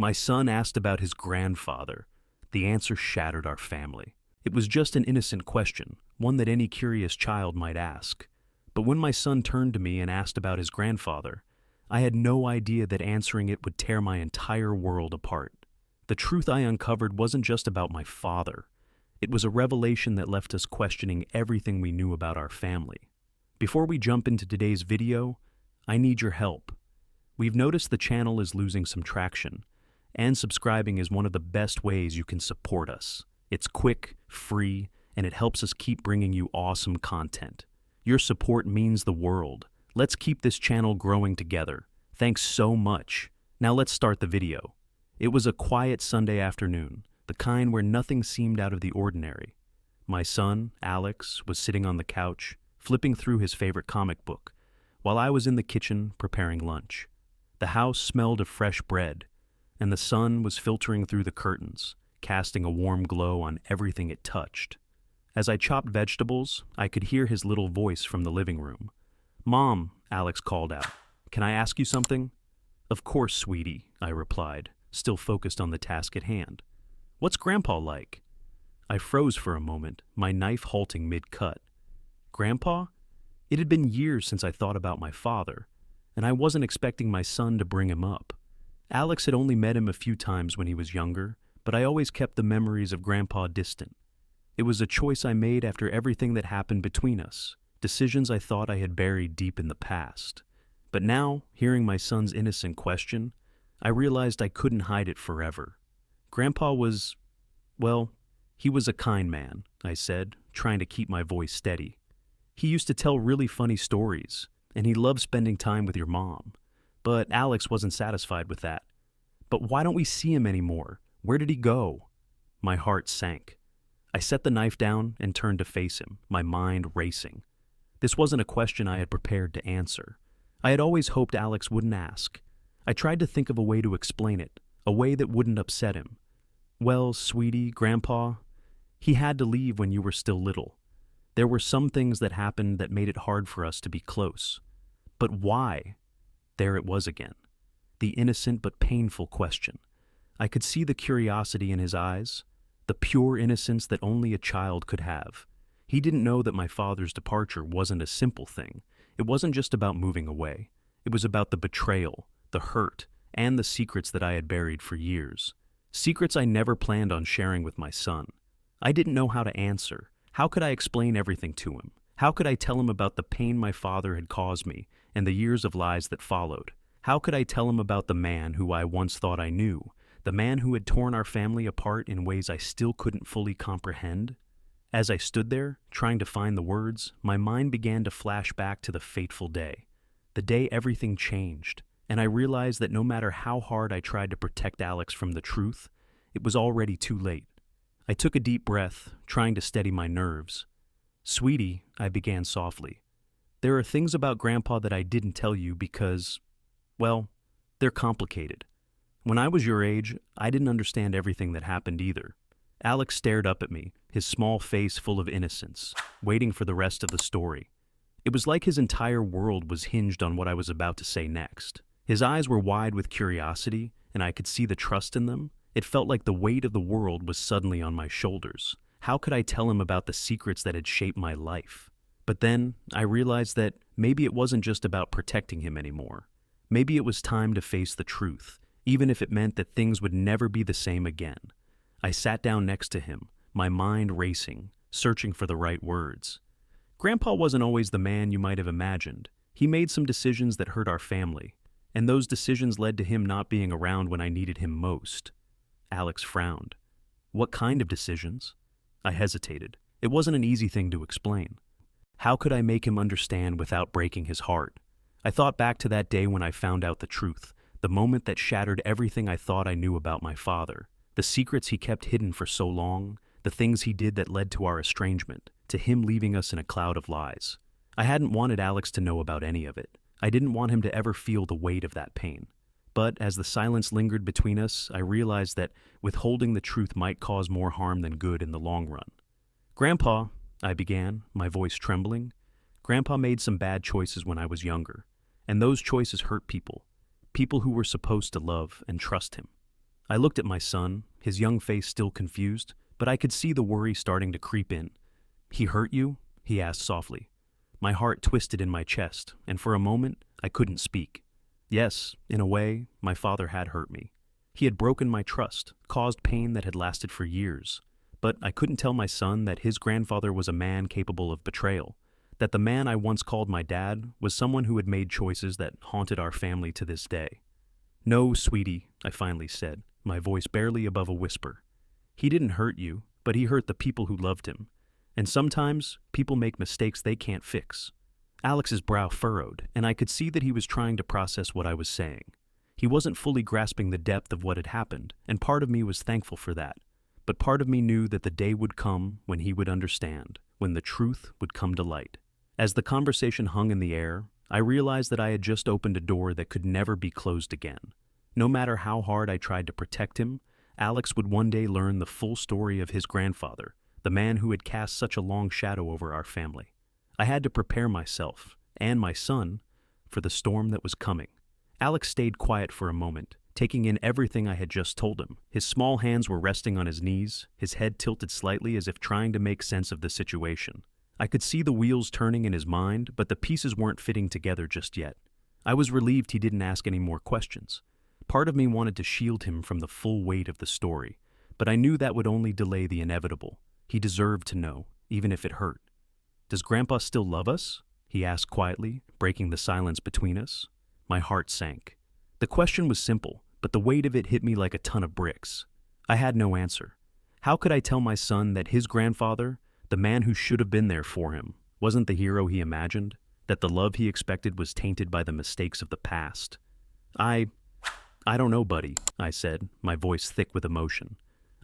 My son asked about his grandfather. The answer shattered our family. It was just an innocent question, one that any curious child might ask. But when my son turned to me and asked about his grandfather, I had no idea that answering it would tear my entire world apart. The truth I uncovered wasn't just about my father. It was a revelation that left us questioning everything we knew about our family. Before we jump into today's video, I need your help. We've noticed the channel is losing some traction, and subscribing is one of the best ways you can support us. It's quick, free, and it helps us keep bringing you awesome content. Your support means the world. Let's keep this channel growing together. Thanks so much. Now let's start the video. It was a quiet Sunday afternoon, the kind where nothing seemed out of the ordinary. My son, Alex, was sitting on the couch, flipping through his favorite comic book, while I was in the kitchen preparing lunch. The house smelled of fresh bread, and the sun was filtering through the curtains, casting a warm glow on everything it touched. As I chopped vegetables, I could hear his little voice from the living room. "Mom," Alex called out, "can I ask you something?" "Of course, sweetie," I replied, still focused on the task at hand. "What's Grandpa like?" I froze for a moment, my knife halting mid-cut. Grandpa? It had been years since I thought about my father, and I wasn't expecting my son to bring him up. Alex had only met him a few times when he was younger, but I always kept the memories of Grandpa distant. It was a choice I made after everything that happened between us, decisions I thought I had buried deep in the past. But now, hearing my son's innocent question, I realized I couldn't hide it forever. Grandpa was, well, he was a kind man, I said, trying to keep my voice steady. He used to tell really funny stories, and he loved spending time with your mom. But Alex wasn't satisfied with that. "But why don't we see him anymore? Where did he go?" My heart sank. I set the knife down and turned to face him, my mind racing. This wasn't a question I had prepared to answer. I had always hoped Alex wouldn't ask. I tried to think of a way to explain it, a way that wouldn't upset him. "Well, sweetie, Grandpa, he had to leave when you were still little. There were some things that happened that made it hard for us to be close. But why?" There it was again. The innocent but painful question. I could see the curiosity in his eyes, the pure innocence that only a child could have. He didn't know that my father's departure wasn't a simple thing. It wasn't just about moving away. It was about the betrayal, the hurt, and the secrets that I had buried for years. Secrets I never planned on sharing with my son. I didn't know how to answer. How could I explain everything to him? How could I tell him about the pain my father had caused me and the years of lies that followed? How could I tell him about the man who I once thought I knew, the man who had torn our family apart in ways I still couldn't fully comprehend? As I stood there, trying to find the words, my mind began to flash back to the fateful day. The day everything changed, and I realized that no matter how hard I tried to protect Alex from the truth, it was already too late. I took a deep breath, trying to steady my nerves. "Sweetie," I began softly, "there are things about Grandpa that I didn't tell you because, well, they're complicated. When I was your age, I didn't understand everything that happened either." Alex stared up at me, his small face full of innocence, waiting for the rest of the story. It was like his entire world was hinged on what I was about to say next. His eyes were wide with curiosity, and I could see the trust in them. It felt like the weight of the world was suddenly on my shoulders. How could I tell him about the secrets that had shaped my life? But then I realized that maybe it wasn't just about protecting him anymore. Maybe it was time to face the truth, even if it meant that things would never be the same again. I sat down next to him, my mind racing, searching for the right words. Grandpa wasn't always the man you might have imagined. He made some decisions that hurt our family, and those decisions led to him not being around when I needed him most. Alex frowned. "What kind of decisions?" I hesitated. It wasn't an easy thing to explain. How could I make him understand without breaking his heart? I thought back to that day when I found out the truth, the moment that shattered everything I thought I knew about my father, the secrets he kept hidden for so long, the things he did that led to our estrangement, to him leaving us in a cloud of lies. I hadn't wanted Alex to know about any of it. I didn't want him to ever feel the weight of that pain. But as the silence lingered between us, I realized that withholding the truth might cause more harm than good in the long run. "Grandpa," I began, my voice trembling, "Grandpa made some bad choices when I was younger, and those choices hurt people, people who were supposed to love and trust him." I looked at my son, his young face still confused, but I could see the worry starting to creep in. "He hurt you?" he asked softly. My heart twisted in my chest, and for a moment, I couldn't speak. Yes, in a way, my father had hurt me. He had broken my trust, caused pain that had lasted for years. But I couldn't tell my son that his grandfather was a man capable of betrayal, that the man I once called my dad was someone who had made choices that haunted our family to this day. "No, sweetie," I finally said, my voice barely above a whisper. "He didn't hurt you, but he hurt the people who loved him. And sometimes, people make mistakes they can't fix." Alex's brow furrowed, and I could see that he was trying to process what I was saying. He wasn't fully grasping the depth of what had happened, and part of me was thankful for that. But part of me knew that the day would come when he would understand, when the truth would come to light. As the conversation hung in the air, I realized that I had just opened a door that could never be closed again. No matter how hard I tried to protect him, Alex would one day learn the full story of his grandfather, the man who had cast such a long shadow over our family. I had to prepare myself, and my son, for the storm that was coming. Alex stayed quiet for a moment, taking in everything I had just told him. His small hands were resting on his knees, his head tilted slightly as if trying to make sense of the situation. I could see the wheels turning in his mind, but the pieces weren't fitting together just yet. I was relieved he didn't ask any more questions. Part of me wanted to shield him from the full weight of the story, but I knew that would only delay the inevitable. He deserved to know, even if it hurt. "Does Grandpa still love us?" he asked quietly, breaking the silence between us. My heart sank. The question was simple, but the weight of it hit me like a ton of bricks. I had no answer. How could I tell my son that his grandfather, the man who should have been there for him, wasn't the hero he imagined? That the love he expected was tainted by the mistakes of the past? I don't know, buddy," I said, my voice thick with emotion.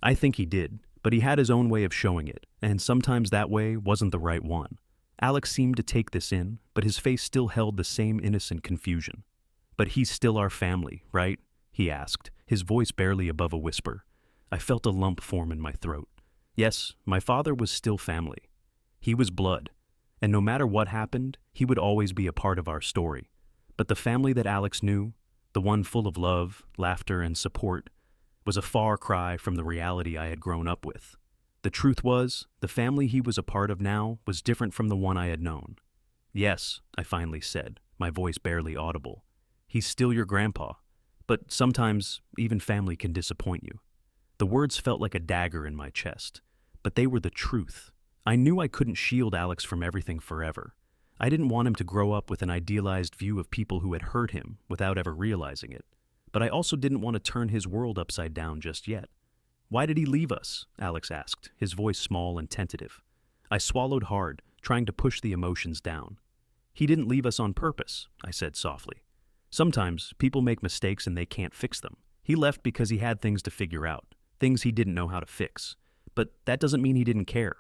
"I think he did, but he had his own way of showing it, and sometimes that way wasn't the right one." Alex seemed to take this in, but his face still held the same innocent confusion. "But he's still our family, right?" he asked, his voice barely above a whisper. I felt a lump form in my throat. Yes, my father was still family. He was blood, and no matter what happened, he would always be a part of our story. But the family that Alex knew, the one full of love, laughter, and support, was a far cry from the reality I had grown up with. The truth was, the family he was a part of now was different from the one I had known. "Yes," I finally said, my voice barely audible. "He's still your grandpa, but sometimes even family can disappoint you." The words felt like a dagger in my chest, but they were the truth. I knew I couldn't shield Alex from everything forever. I didn't want him to grow up with an idealized view of people who had hurt him without ever realizing it. But I also didn't want to turn his world upside down just yet. "Why did he leave us?" Alex asked, his voice small and tentative. I swallowed hard, trying to push the emotions down. "He didn't leave us on purpose," I said softly. "Sometimes people make mistakes and they can't fix them. He left because he had things to figure out, things he didn't know how to fix. But that doesn't mean he didn't care."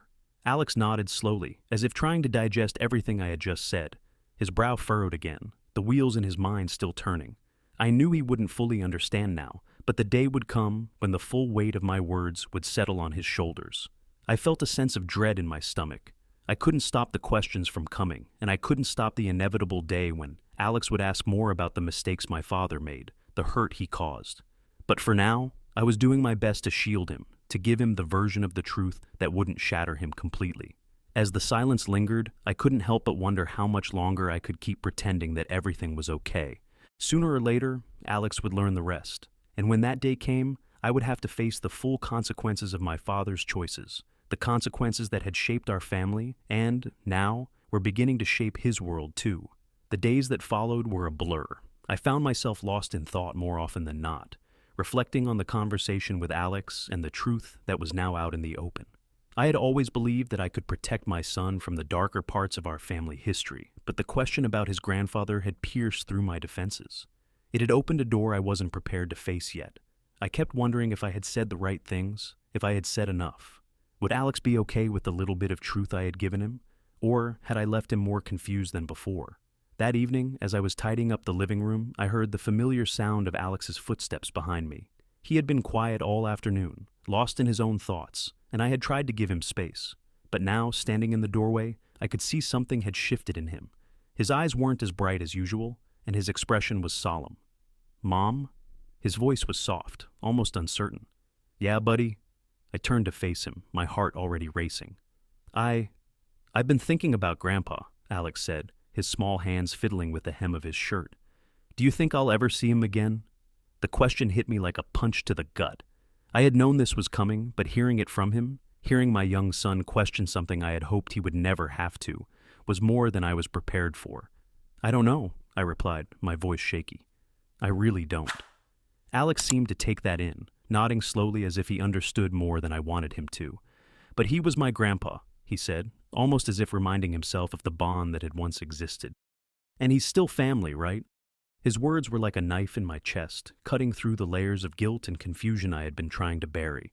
Alex nodded slowly, as if trying to digest everything I had just said. His brow furrowed again, the wheels in his mind still turning. I knew he wouldn't fully understand now, but the day would come when the full weight of my words would settle on his shoulders. I felt a sense of dread in my stomach. I couldn't stop the questions from coming, and I couldn't stop the inevitable day when Alex would ask more about the mistakes my father made, the hurt he caused. But for now, I was doing my best to shield him, to give him the version of the truth that wouldn't shatter him completely. As the silence lingered, I couldn't help but wonder how much longer I could keep pretending that everything was okay. Sooner or later, Alex would learn the rest, and when that day came, I would have to face the full consequences of my father's choices, the consequences that had shaped our family and, now, were beginning to shape his world too. The days that followed were a blur. I found myself lost in thought more often than not, reflecting on the conversation with Alex and the truth that was now out in the open. I had always believed that I could protect my son from the darker parts of our family history, but the question about his grandfather had pierced through my defenses. It had opened a door I wasn't prepared to face yet. I kept wondering if I had said the right things, if I had said enough. Would Alex be okay with the little bit of truth I had given him? Or had I left him more confused than before? That evening, as I was tidying up the living room, I heard the familiar sound of Alex's footsteps behind me. He had been quiet all afternoon, lost in his own thoughts, and I had tried to give him space. But now, standing in the doorway, I could see something had shifted in him. His eyes weren't as bright as usual, and his expression was solemn. "Mom?" His voice was soft, almost uncertain. "Yeah, buddy?" I turned to face him, my heart already racing. I've been thinking about Grandpa," Alex said, his small hands fiddling with the hem of his shirt. "Do you think I'll ever see him again?" The question hit me like a punch to the gut. I had known this was coming, but hearing it from him, hearing my young son question something I had hoped he would never have to, was more than I was prepared for. "I don't know," I replied, my voice shaky. "I really don't." Alex seemed to take that in, nodding slowly as if he understood more than I wanted him to. "But he was my grandpa," he said, almost as if reminding himself of the bond that had once existed. "And he's still family, right?" His words were like a knife in my chest, cutting through the layers of guilt and confusion I had been trying to bury.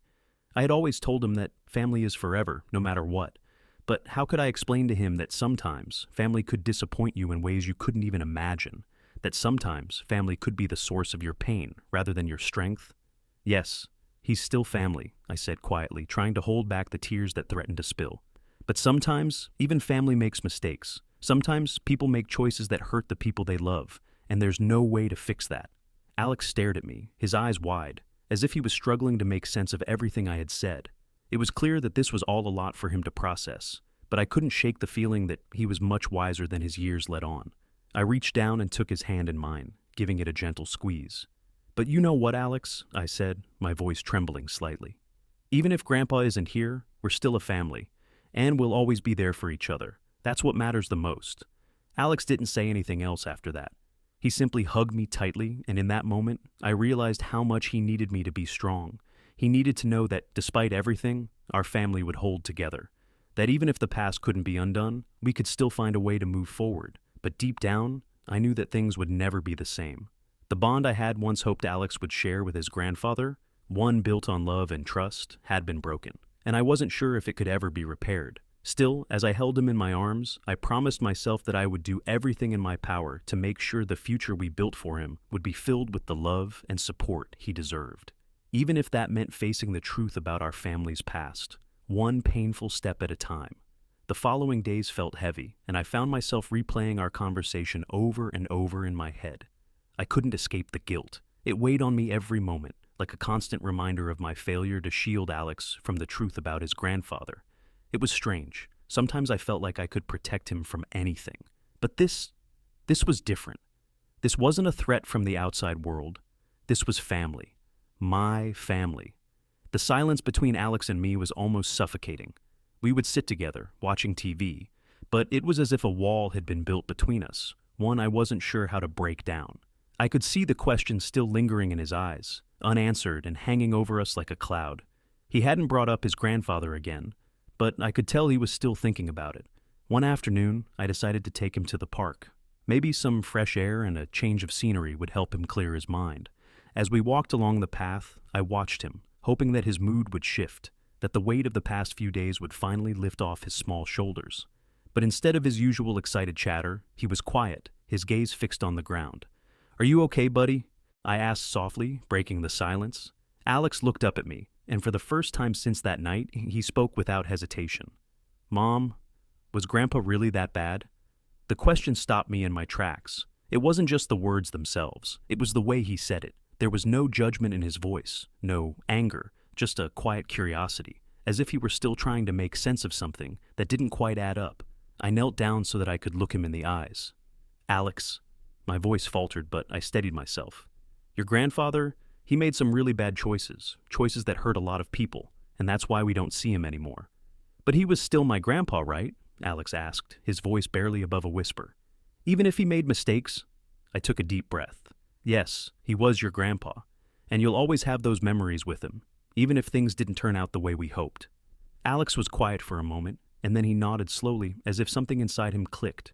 I had always told him that family is forever, no matter what. But how could I explain to him that sometimes family could disappoint you in ways you couldn't even imagine? That sometimes family could be the source of your pain rather than your strength? "Yes, he's still family," I said quietly, trying to hold back the tears that threatened to spill. "But sometimes, even family makes mistakes. Sometimes people make choices that hurt the people they love, and there's no way to fix that." Alex stared at me, his eyes wide, as if he was struggling to make sense of everything I had said. It was clear that this was all a lot for him to process, but I couldn't shake the feeling that he was much wiser than his years let on. I reached down and took his hand in mine, giving it a gentle squeeze. "But you know what, Alex?" I said, my voice trembling slightly. "Even if Grandpa isn't here, we're still a family, and we'll always be there for each other. That's what matters the most." Alex didn't say anything else after that. He simply hugged me tightly, and in that moment, I realized how much he needed me to be strong. He needed to know that, despite everything, our family would hold together. That even if the past couldn't be undone, we could still find a way to move forward. But deep down, I knew that things would never be the same. The bond I had once hoped Alex would share with his grandfather, one built on love and trust, had been broken, and I wasn't sure if it could ever be repaired. Still, as I held him in my arms, I promised myself that I would do everything in my power to make sure the future we built for him would be filled with the love and support he deserved. Even if that meant facing the truth about our family's past, one painful step at a time. The following days felt heavy, and I found myself replaying our conversation over and over in my head. I couldn't escape the guilt. It weighed on me every moment, like a constant reminder of my failure to shield Alex from the truth about his grandfather. It was strange. Sometimes I felt like I could protect him from anything. But this was different. This wasn't a threat from the outside world. This was family. My family. The silence between Alex and me was almost suffocating. We would sit together, watching TV, but it was as if a wall had been built between us, one I wasn't sure how to break down. I could see the question still lingering in his eyes, unanswered and hanging over us like a cloud. He hadn't brought up his grandfather again, but I could tell he was still thinking about it. One afternoon, I decided to take him to the park. Maybe some fresh air and a change of scenery would help him clear his mind. As we walked along the path, I watched him, hoping that his mood would shift, that the weight of the past few days would finally lift off his small shoulders. But instead of his usual excited chatter, he was quiet, his gaze fixed on the ground. "Are you okay, buddy?" I asked softly, breaking the silence. Alex looked up at me, and for the first time since that night, he spoke without hesitation. "Mom, was Grandpa really that bad?" The question stopped me in my tracks. It wasn't just the words themselves, it was the way he said it. There was no judgment in his voice, no anger, just a quiet curiosity, as if he were still trying to make sense of something that didn't quite add up. I knelt down so that I could look him in the eyes. "Alex," my voice faltered, but I steadied myself. "Your grandfather, he made some really bad choices that hurt a lot of people, and that's why we don't see him anymore." "But he was still my grandpa, right?" Alex asked, his voice barely above a whisper. "Even if he made mistakes?" I took a deep breath. "Yes, he was your grandpa, and you'll always have those memories with him, even if things didn't turn out the way we hoped." Alex was quiet for a moment, and then he nodded slowly, as if something inside him clicked.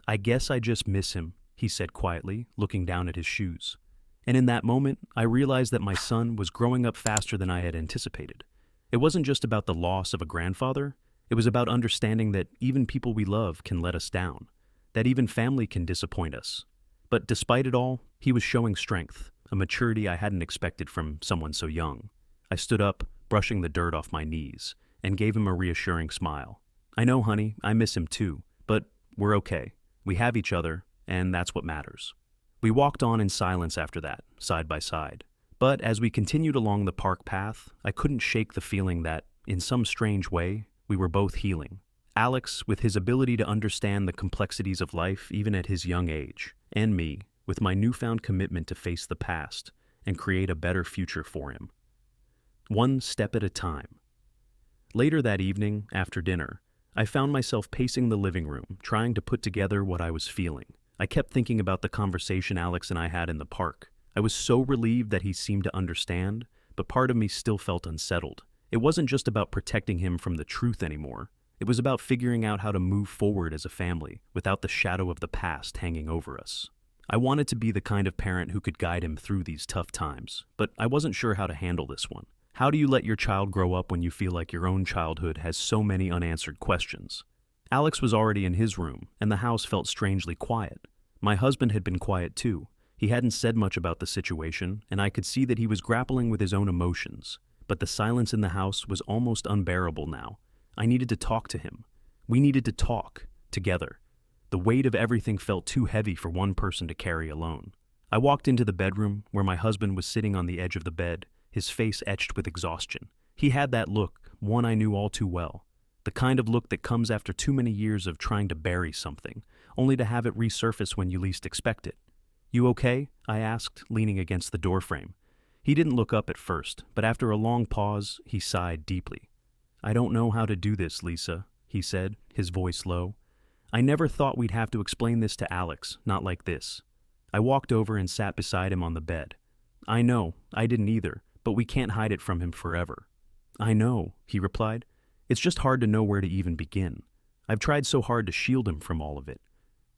"I guess I just miss him," he said quietly, looking down at his shoes. And in that moment, I realized that my son was growing up faster than I had anticipated. It wasn't just about the loss of a grandfather, it was about understanding that even people we love can let us down, that even family can disappoint us. But despite it all, he was showing strength, a maturity I hadn't expected from someone so young. I stood up, brushing the dirt off my knees, and gave him a reassuring smile. "I know, honey, I miss him too, but we're okay. We have each other, and that's what matters." We walked on in silence after that, side by side. But as we continued along the park path, I couldn't shake the feeling that, in some strange way, we were both healing. Alex, with his ability to understand the complexities of life even at his young age, and me, with my newfound commitment to face the past and create a better future for him. One step at a time. Later that evening, after dinner, I found myself pacing the living room, trying to put together what I was feeling. I kept thinking about the conversation Alex and I had in the park. I was so relieved that he seemed to understand, but part of me still felt unsettled. It wasn't just about protecting him from the truth anymore. It was about figuring out how to move forward as a family without the shadow of the past hanging over us. I wanted to be the kind of parent who could guide him through these tough times, but I wasn't sure how to handle this one. How do you let your child grow up when you feel like your own childhood has so many unanswered questions? Alex was already in his room, and the house felt strangely quiet. My husband had been quiet too. He hadn't said much about the situation, and I could see that he was grappling with his own emotions. But the silence in the house was almost unbearable now. I needed to talk to him. We needed to talk, together. The weight of everything felt too heavy for one person to carry alone. I walked into the bedroom, where my husband was sitting on the edge of the bed, his face etched with exhaustion. He had that look, one I knew all too well. The kind of look that comes after too many years of trying to bury something, only to have it resurface when you least expect it. "You okay?" I asked, leaning against the doorframe. He didn't look up at first, but after a long pause, he sighed deeply. "I don't know how to do this, Lisa," he said, his voice low. "I never thought we'd have to explain this to Alex, not like this." I walked over and sat beside him on the bed. "I know, I didn't either, but we can't hide it from him forever." "I know," he replied. "It's just hard to know where to even begin. I've tried so hard to shield him from all of it."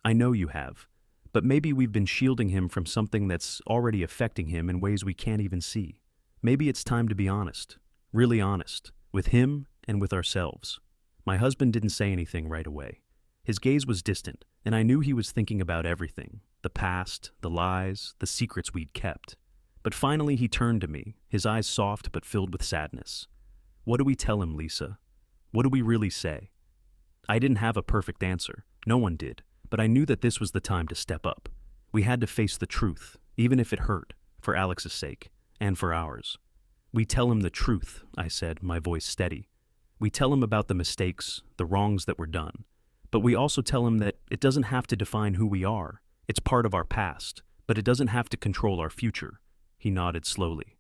"I know you have. But maybe we've been shielding him from something that's already affecting him in ways we can't even see. Maybe it's time to be honest, really honest, with him and with ourselves." My husband didn't say anything right away. His gaze was distant, and I knew he was thinking about everything, the past, the lies, the secrets we'd kept. But finally he turned to me, his eyes soft but filled with sadness. "What do we tell him, Lisa? What do we really say?" I didn't have a perfect answer. No one did. But I knew that this was the time to step up. We had to face the truth, even if it hurt, for Alex's sake, and for ours. "We tell him the truth," I said, my voice steady. "We tell him about the mistakes, the wrongs that were done. But we also tell him that it doesn't have to define who we are. It's part of our past, but it doesn't have to control our future." He nodded slowly.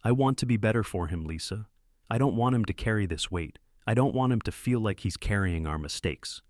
"I want to be better for him, Lisa. I don't want him to carry this weight. I don't want him to feel like he's carrying our mistakes."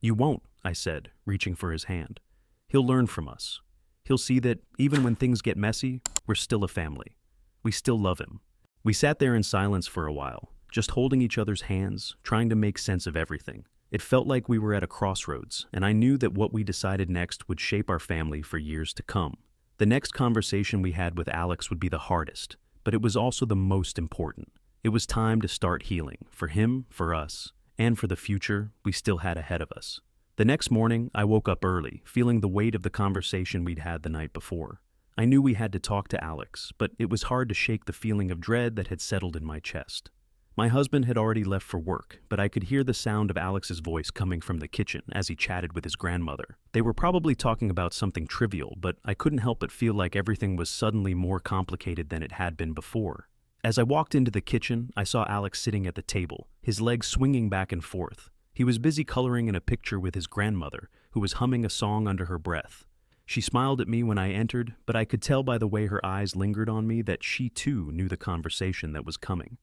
"You won't," I said, reaching for his hand. "He'll learn from us. He'll see that, even when things get messy, we're still a family. We still love him." We sat there in silence for a while, just holding each other's hands, trying to make sense of everything. It felt like we were at a crossroads, and I knew that what we decided next would shape our family for years to come. The next conversation we had with Alex would be the hardest, but it was also the most important. It was time to start healing, for him, for us, and for the future we still had ahead of us. The next morning, I woke up early, feeling the weight of the conversation we'd had the night before. I knew we had to talk to Alex, but it was hard to shake the feeling of dread that had settled in my chest. My husband had already left for work, but I could hear the sound of Alex's voice coming from the kitchen as he chatted with his grandmother. They were probably talking about something trivial, but I couldn't help but feel like everything was suddenly more complicated than it had been before. As I walked into the kitchen, I saw Alex sitting at the table, his legs swinging back and forth. He was busy coloring in a picture with his grandmother, who was humming a song under her breath. She smiled at me when I entered, but I could tell by the way her eyes lingered on me that she too knew the conversation that was coming.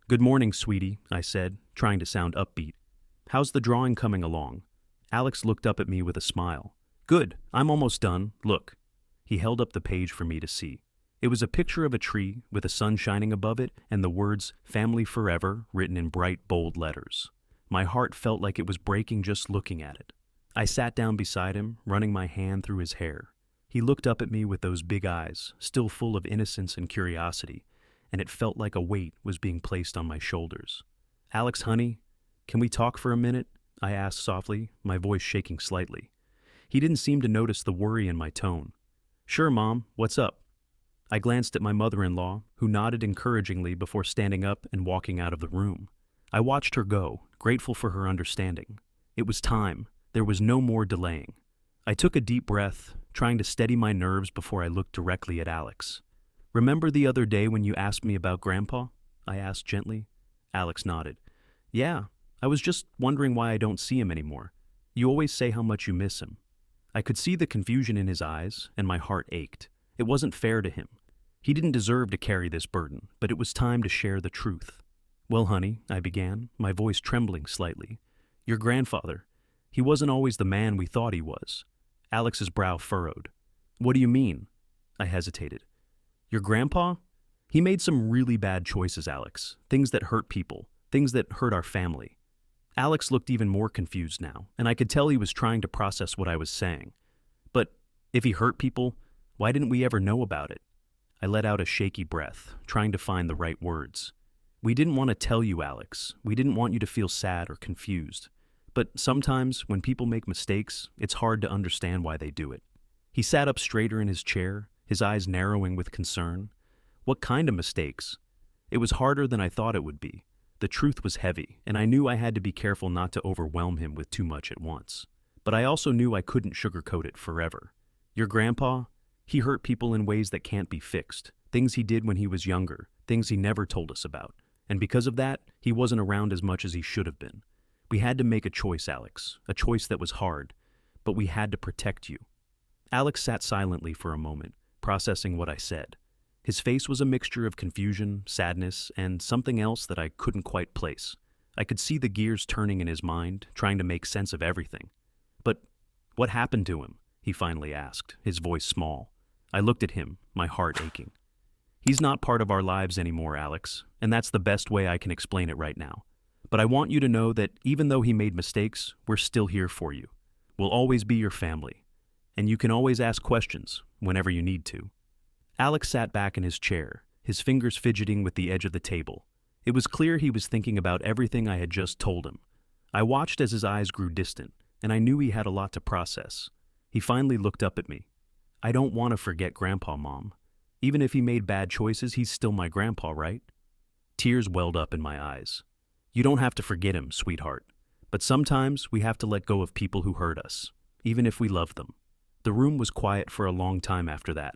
"Good morning, sweetie," I said, trying to sound upbeat. "How's the drawing coming along?" Alex looked up at me with a smile. "Good, I'm almost done. Look." He held up the page for me to see. It was a picture of a tree with the sun shining above it and the words "Family Forever" written in bright, bold letters. My heart felt like it was breaking just looking at it. I sat down beside him, running my hand through his hair. He looked up at me with those big eyes, still full of innocence and curiosity, and it felt like a weight was being placed on my shoulders. "Alex, honey, can we talk for a minute?" I asked softly, my voice shaking slightly. He didn't seem to notice the worry in my tone. "Sure, Mom, what's up?" I glanced at my mother-in-law, who nodded encouragingly before standing up and walking out of the room. I watched her go, grateful for her understanding. It was time. There was no more delaying. I took a deep breath, trying to steady my nerves before I looked directly at Alex. Remember the other day when you asked me about Grandpa? I asked gently. Alex nodded. Yeah, I was just wondering why I don't see him anymore. You always say how much you miss him. I could see the confusion in his eyes, and my heart ached. It wasn't fair to him. He didn't deserve to carry this burden, but it was time to share the truth. Well, honey, I began, my voice trembling slightly. Your grandfather, he wasn't always the man we thought he was. Alex's brow furrowed. What do you mean? I hesitated. Your grandpa? He made some really bad choices, Alex. Things that hurt people, things that hurt our family. Alex looked even more confused now, and I could tell he was trying to process what I was saying. But if he hurt people, why didn't we ever know about it? I let out a shaky breath, trying to find the right words. We didn't want to tell you, Alex. We didn't want you to feel sad or confused. But sometimes, when people make mistakes, it's hard to understand why they do it. He sat up straighter in his chair, his eyes narrowing with concern. What kind of mistakes? It was harder than I thought it would be. The truth was heavy, and I knew I had to be careful not to overwhelm him with too much at once. But I also knew I couldn't sugarcoat it forever. Your grandpa? He hurt people in ways that can't be fixed. Things he did when he was younger, things he never told us about. And because of that, he wasn't around as much as he should have been. We had to make a choice, Alex, a choice that was hard, but we had to protect you. Alex sat silently for a moment, processing what I said. His face was a mixture of confusion, sadness, and something else that I couldn't quite place. I could see the gears turning in his mind, trying to make sense of everything. But what happened to him? He finally asked, his voice small. I looked at him, my heart aching. He's not part of our lives anymore, Alex, and that's the best way I can explain it right now. But I want you to know that even though he made mistakes, we're still here for you. We'll always be your family. And you can always ask questions whenever you need to. Alex sat back in his chair, his fingers fidgeting with the edge of the table. It was clear he was thinking about everything I had just told him. I watched as his eyes grew distant, and I knew he had a lot to process. He finally looked up at me. I don't want to forget Grandpa, Mom. Even if he made bad choices, he's still my grandpa, right? Tears welled up in my eyes. You don't have to forget him, sweetheart. But sometimes we have to let go of people who hurt us, even if we love them. The room was quiet for a long time after that,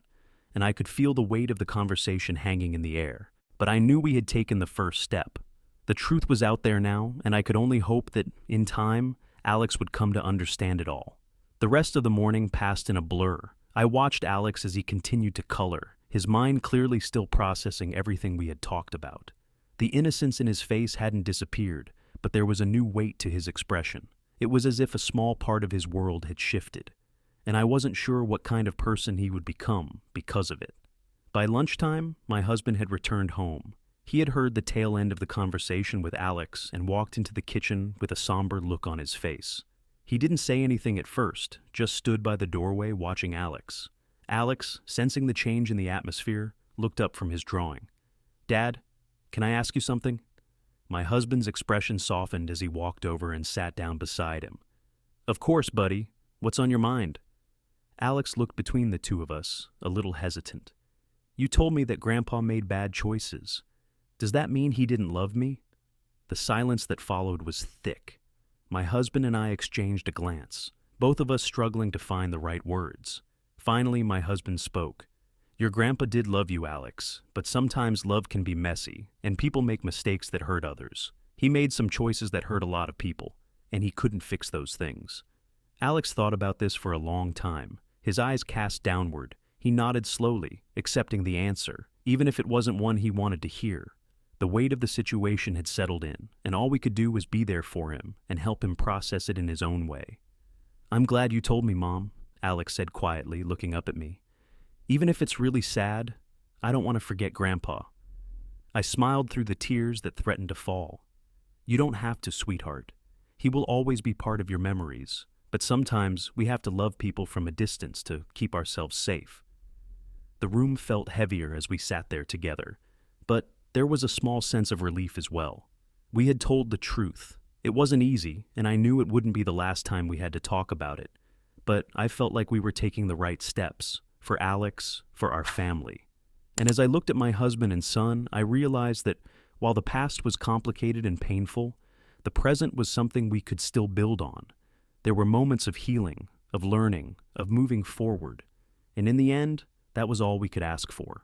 and I could feel the weight of the conversation hanging in the air. But I knew we had taken the first step. The truth was out there now, and I could only hope that, in time, Alex would come to understand it all. The rest of the morning passed in a blur. I watched Alex as he continued to color, his mind clearly still processing everything we had talked about. The innocence in his face hadn't disappeared, but there was a new weight to his expression. It was as if a small part of his world had shifted, and I wasn't sure what kind of person he would become because of it. By lunchtime, my husband had returned home. He had heard the tail end of the conversation with Alex and walked into the kitchen with a somber look on his face. He didn't say anything at first, just stood by the doorway watching Alex. Alex, sensing the change in the atmosphere, looked up from his drawing. Dad, can I ask you something? My husband's expression softened as he walked over and sat down beside him. Of course, buddy. What's on your mind? Alex looked between the two of us, a little hesitant. You told me that Grandpa made bad choices. Does that mean he didn't love me? The silence that followed was thick. My husband and I exchanged a glance, both of us struggling to find the right words. Finally, my husband spoke. Your grandpa did love you, Alex, but sometimes love can be messy, and people make mistakes that hurt others. He made some choices that hurt a lot of people, and he couldn't fix those things. Alex thought about this for a long time. His eyes cast downward. He nodded slowly, accepting the answer, even if it wasn't one he wanted to hear. The weight of the situation had settled in, and all we could do was be there for him and help him process it in his own way. I'm glad you told me, Mom, Alex said quietly, looking up at me. Even if it's really sad, I don't want to forget Grandpa. I smiled through the tears that threatened to fall. You don't have to, sweetheart. He will always be part of your memories, but sometimes we have to love people from a distance to keep ourselves safe. The room felt heavier as we sat there together, but there was a small sense of relief as well. We had told the truth. It wasn't easy, and I knew it wouldn't be the last time we had to talk about it, but I felt like we were taking the right steps, for Alex, for our family. And as I looked at my husband and son, I realized that while the past was complicated and painful, the present was something we could still build on. There were moments of healing, of learning, of moving forward, and in the end, that was all we could ask for.